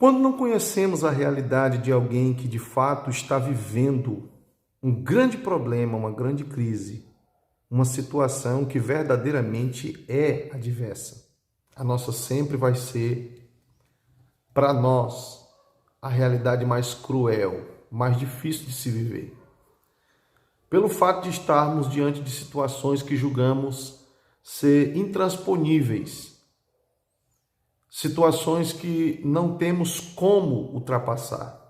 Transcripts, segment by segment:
Quando não conhecemos a realidade de alguém que de fato está vivendo um grande problema, uma grande crise, uma situação que verdadeiramente é adversa, a nossa sempre vai ser, para nós, a realidade mais cruel, mais difícil de se viver. Pelo fato de estarmos diante de situações que julgamos ser intransponíveis, situações que não temos como ultrapassar.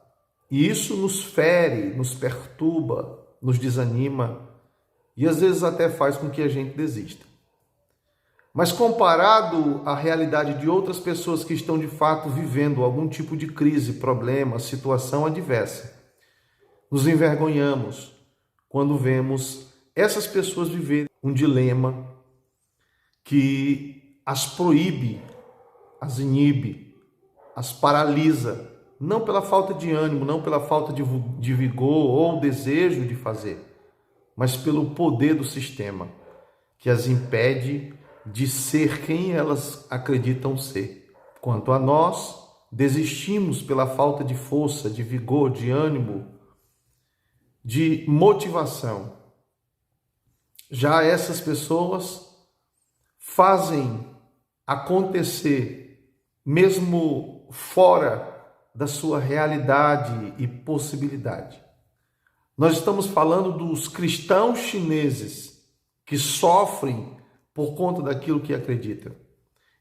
E isso nos fere, nos perturba, nos desanima e às vezes até faz com que a gente desista. Mas comparado à realidade de outras pessoas que estão de fato vivendo algum tipo de crise, problema, situação adversa, nos envergonhamos quando vemos essas pessoas viverem um dilema que as proíbe, as inibe, as paralisa, não pela falta de ânimo, não pela falta de vigor ou desejo de fazer, mas pelo poder do sistema, que as impede de ser quem elas acreditam ser. Quanto a nós, desistimos pela falta de força, de vigor, de ânimo, de motivação. Já essas pessoas fazem acontecer, mesmo fora da sua realidade e possibilidade. Nós estamos falando dos cristãos chineses que sofrem por conta daquilo que acreditam.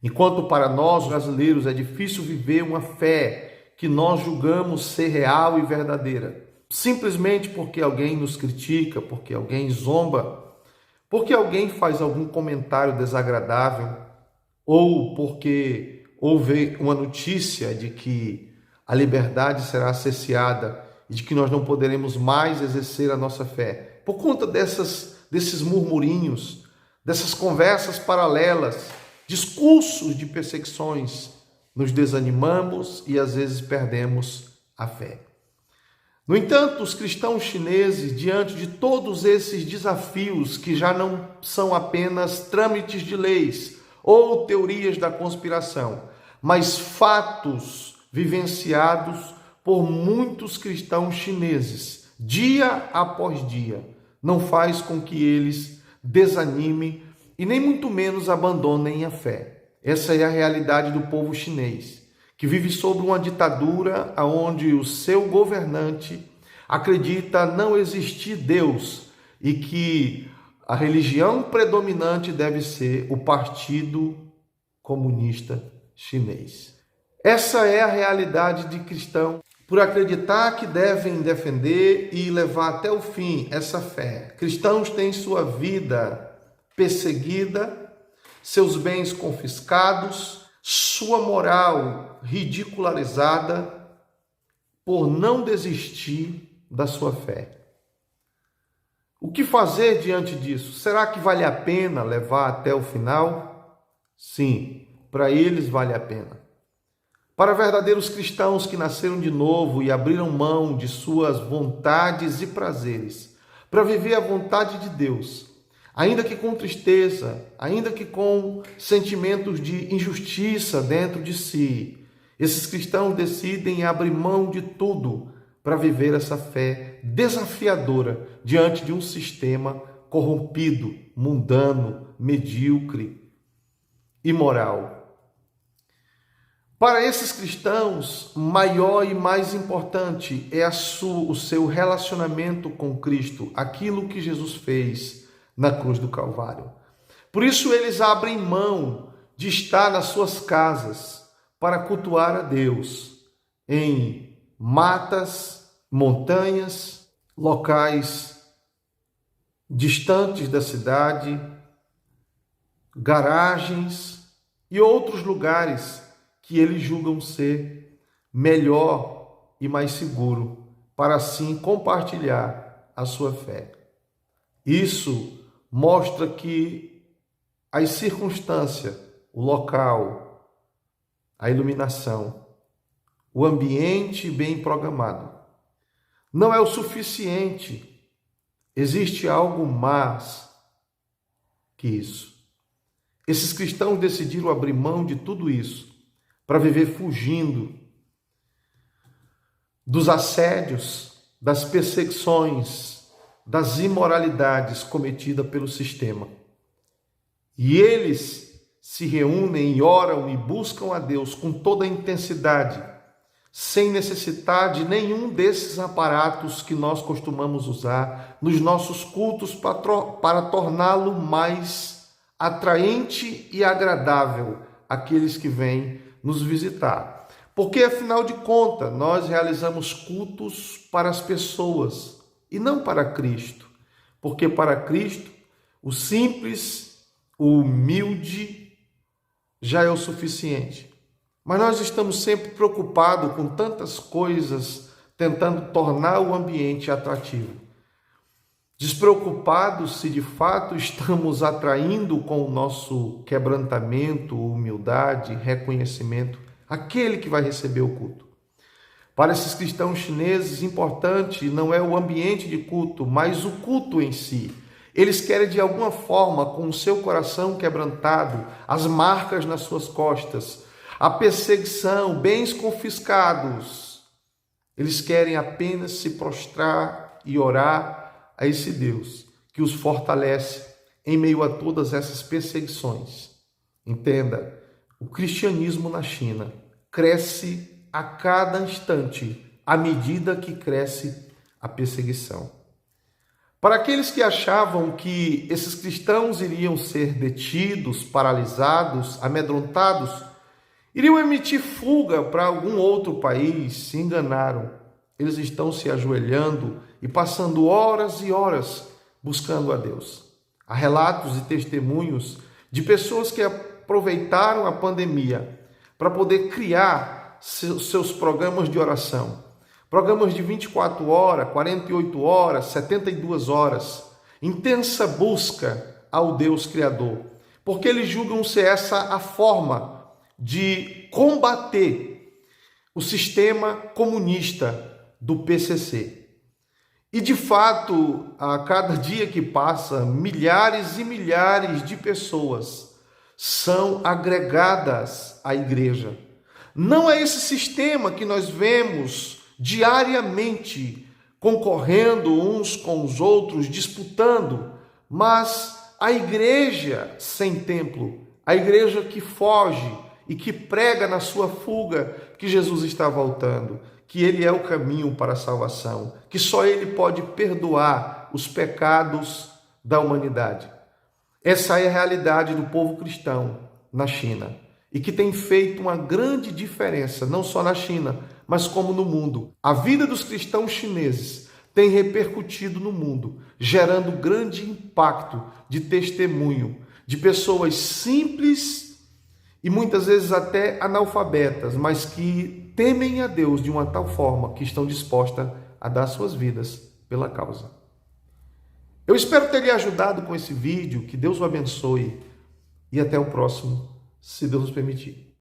Enquanto para nós, brasileiros, é difícil viver uma fé que nós julgamos ser real e verdadeira, simplesmente porque alguém nos critica, porque alguém zomba, porque alguém faz algum comentário desagradável, ou porque houve uma notícia de que a liberdade será cerceada e de que nós não poderemos mais exercer a nossa fé. Por conta desses murmurinhos, dessas conversas paralelas, discursos de perseguições, nos desanimamos e às vezes perdemos a fé. No entanto, os cristãos chineses, diante de todos esses desafios que já não são apenas trâmites de leis ou teorias da conspiração, mas fatos vivenciados por muitos cristãos chineses, dia após dia, não faz com que eles desanimem e nem muito menos abandonem a fé. Essa é a realidade do povo chinês, que vive sob uma ditadura onde o seu governante acredita não existir Deus e que a religião predominante deve ser o Partido Comunista Chinês. Essa é a realidade de cristão, por acreditar que devem defender e levar até o fim essa fé. Cristãos têm sua vida perseguida, seus bens confiscados, sua moral ridicularizada por não desistir da sua fé. O que fazer diante disso? Será que vale a pena levar até o final? Sim, para eles vale a pena. Para verdadeiros cristãos que nasceram de novo e abriram mão de suas vontades e prazeres, para viver a vontade de Deus, ainda que com tristeza, ainda que com sentimentos de injustiça dentro de si, esses cristãos decidem abrir mão de tudo para viver essa fé desafiadora diante de um sistema corrompido, mundano, medíocre, imoral. Para esses cristãos, maior e mais importante é o seu relacionamento com Cristo, aquilo que Jesus fez na cruz do Calvário. Por isso eles abrem mão de estar nas suas casas para cultuar a Deus em matas, montanhas, locais distantes da cidade, garagens e outros lugares que eles julgam ser melhor e mais seguro para assim compartilhar a sua fé. Isso mostra que as circunstâncias, o local, a iluminação, o ambiente bem programado não é o suficiente. Existe algo mais que isso. Esses cristãos decidiram abrir mão de tudo isso para viver fugindo dos assédios, das perseguições, das imoralidades cometidas pelo sistema. E eles se reúnem e oram e buscam a Deus com toda a intensidade, sem necessitar de nenhum desses aparatos que nós costumamos usar nos nossos cultos para torná-lo mais atraente e agradável àqueles que vêm nos visitar. Porque, afinal de contas, nós realizamos cultos para as pessoas e não para Cristo. Porque para Cristo, o simples, o humilde já é o suficiente. Mas nós estamos sempre preocupados com tantas coisas, tentando tornar o ambiente atrativo. Despreocupados se de fato estamos atraindo com o nosso quebrantamento, humildade, reconhecimento, aquele que vai receber o culto. Para esses cristãos chineses, importante não é o ambiente de culto, mas o culto em si. Eles querem de alguma forma, com o seu coração quebrantado, as marcas nas suas costas, a perseguição, bens confiscados. Eles querem apenas se prostrar e orar a esse Deus que os fortalece em meio a todas essas perseguições. Entenda, o cristianismo na China cresce a cada instante, à medida que cresce a perseguição. Para aqueles que achavam que esses cristãos iriam ser detidos, paralisados, amedrontados, iriam emitir fuga para algum outro país, se enganaram. Eles estão se ajoelhando e passando horas e horas buscando a Deus. Há relatos e testemunhos de pessoas que aproveitaram a pandemia para poder criar seus programas de oração. Programas de 24 horas, 48 horas, 72 horas. Intensa busca ao Deus Criador. Porque eles julgam ser essa a forma de combater o sistema comunista do PCC. E de fato, a cada dia que passa, milhares e milhares de pessoas são agregadas à igreja. Não é esse sistema que nós vemos diariamente concorrendo uns com os outros, disputando, mas a igreja sem templo, a igreja que foge e que prega na sua fuga que Jesus está voltando, que Ele é o caminho para a salvação, que só Ele pode perdoar os pecados da humanidade. Essa é a realidade do povo cristão na China e que tem feito uma grande diferença, não só na China, mas como no mundo. A vida dos cristãos chineses tem repercutido no mundo, gerando grande impacto de testemunho de pessoas simples e muitas vezes até analfabetas, mas que temem a Deus de uma tal forma que estão dispostas a dar suas vidas pela causa. Eu espero ter lhe ajudado com esse vídeo, que Deus o abençoe e até o próximo, se Deus nos permitir.